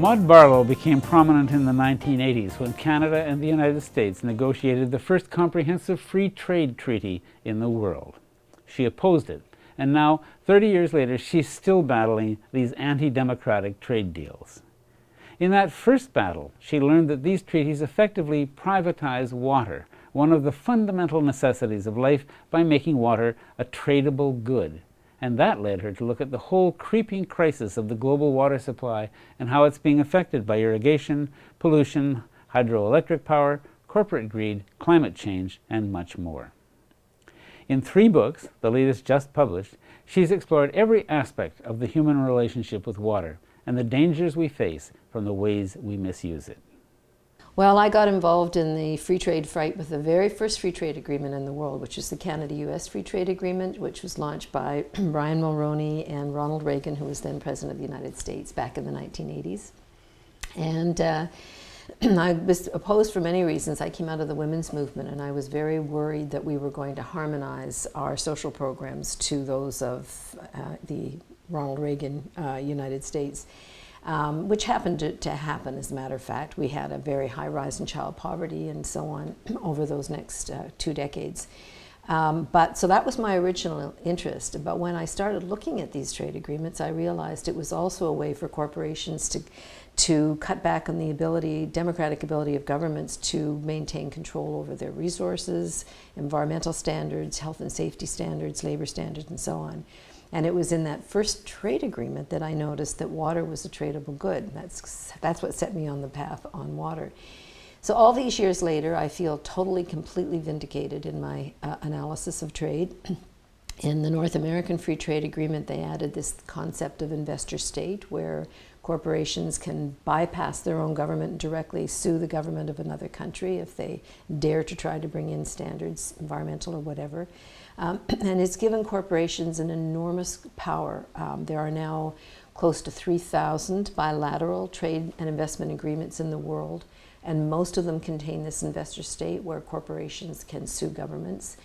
Maude Barlow became prominent in the 1980s when Canada and the United States negotiated the first comprehensive free trade treaty in the world. She opposed it, and now, 30 years later, she's still battling these anti-democratic trade deals. In that first battle, she learned that these treaties effectively privatize water, one of the fundamental necessities of life, by making water a tradable good. And that led her to look at the whole creeping crisis of the global water supply and how it's being affected by irrigation, pollution, hydroelectric power, corporate greed, climate change, and much more. In 3 books, the latest just published, she's explored every aspect of the human relationship with water and the dangers we face from the ways we misuse it. Well, I got involved in the free trade fight with the very first free trade agreement in the world, which is the Canada-US Free Trade Agreement, which was launched by Brian Mulroney and Ronald Reagan, who was then President of the United States back in the 1980s. And I was opposed for many reasons. I came out of the women's movement, and I was very worried that we were going to harmonize our social programs to those of the Ronald Reagan United States. Which happened to happen, as a matter of fact. We had a very high rise in child poverty and so on over those next 2 decades. So that was my original interest. But when I started looking at these trade agreements, I realized it was also a way for corporations to cut back on the democratic ability of governments to maintain control over their resources, environmental standards, health and safety standards, labor standards, and so on. And it was in that first trade agreement that I noticed that water was a tradable good. That's what set me on the path on water. So all these years later, I feel totally, completely vindicated in my analysis of trade. In the North American Free Trade Agreement, they added this concept of investor state, where corporations can bypass their own government and directly sue the government of another country if they dare to try to bring in standards, environmental or whatever. And it's given corporations an enormous power. There are now close to 3,000 bilateral trade and investment agreements in the world, and most of them contain this investor state where corporations can sue governments.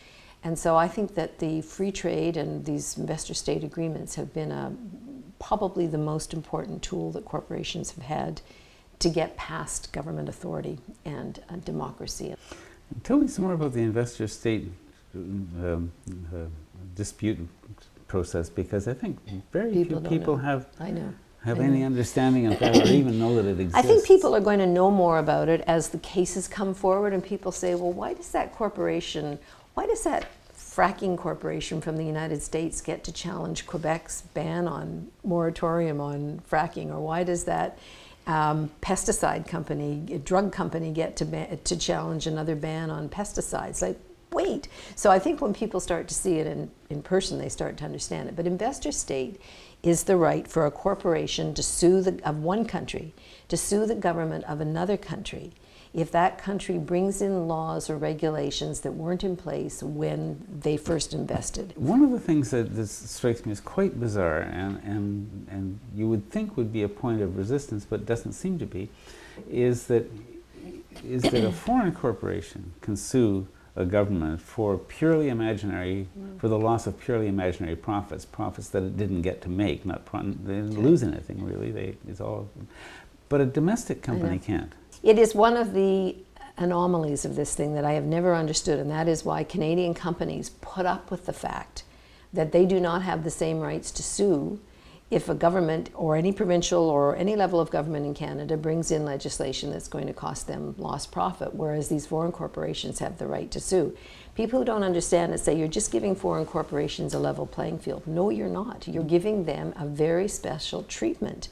And so I think that the free trade and these investor state agreements have been probably the most important tool that corporations have had to get past government authority and democracy. Tell me some more about the investor state dispute process, because I think very few people have any understanding of that or even know that it exists. I think people are going to know more about it as the cases come forward and people say, well, why does that fracking corporation from the United States get to challenge Quebec's ban on moratorium on fracking? Or why does that pesticide company, drug company, get to challenge another ban on pesticides? Like, wait. So I think when people start to see it in person, they start to understand it. But investor state is the right for a corporation to sue of one country, to sue the government of another country if that country brings in laws or regulations that weren't in place when they first invested. One of the things that this strikes me as quite bizarre and you would think would be a point of resistance but doesn't seem to be, is that a foreign corporation can sue a government for purely imaginary, for the loss of purely imaginary profits that it didn't get to make. They didn't lose anything really. But a domestic company can't. It is one of the anomalies of this thing that I have never understood, and that is why Canadian companies put up with the fact that they do not have the same rights to sue if a government or any provincial or any level of government in Canada brings in legislation that's going to cost them lost profit, whereas these foreign corporations have the right to sue. People who don't understand it say you're just giving foreign corporations a level playing field. No, you're not. You're giving them a very special treatment.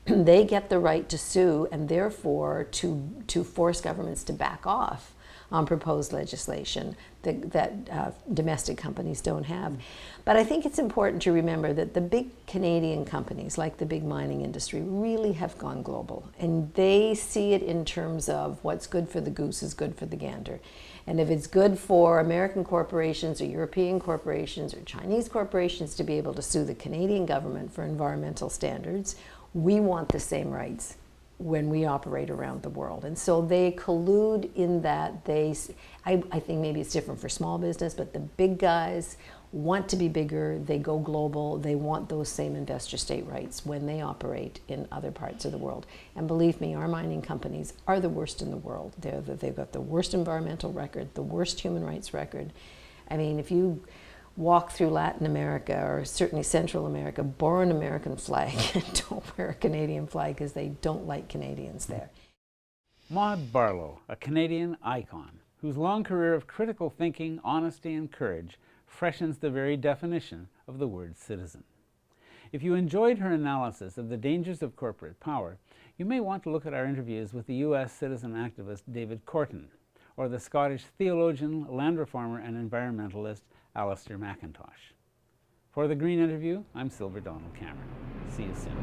They get the right to sue and therefore to force governments to back off on proposed legislation that domestic companies don't have. But I think it's important to remember that the big Canadian companies, like the big mining industry, really have gone global. And they see it in terms of what's good for the goose is good for the gander. And if it's good for American corporations or European corporations or Chinese corporations to be able to sue the Canadian government for environmental standards, we want the same rights when we operate around the world. And so they collude in that I think maybe it's different for small business, but the big guys want to be bigger, they go global, they want those same investor state rights when they operate in other parts of the world. And believe me, our mining companies are the worst in the world. They've got the worst environmental record, the worst human rights record. I mean, if you walk through Latin America, or certainly Central America, borrow an American flag and don't wear a Canadian flag because they don't like Canadians there. Maude Barlow, a Canadian icon, whose long career of critical thinking, honesty, and courage freshens the very definition of the word citizen. If you enjoyed her analysis of the dangers of corporate power, you may want to look at our interviews with the U.S. citizen activist David Korten, or the Scottish theologian, land reformer, and environmentalist Alistair McIntosh. For the Green Interview, I'm Silver Donald Cameron. See you soon.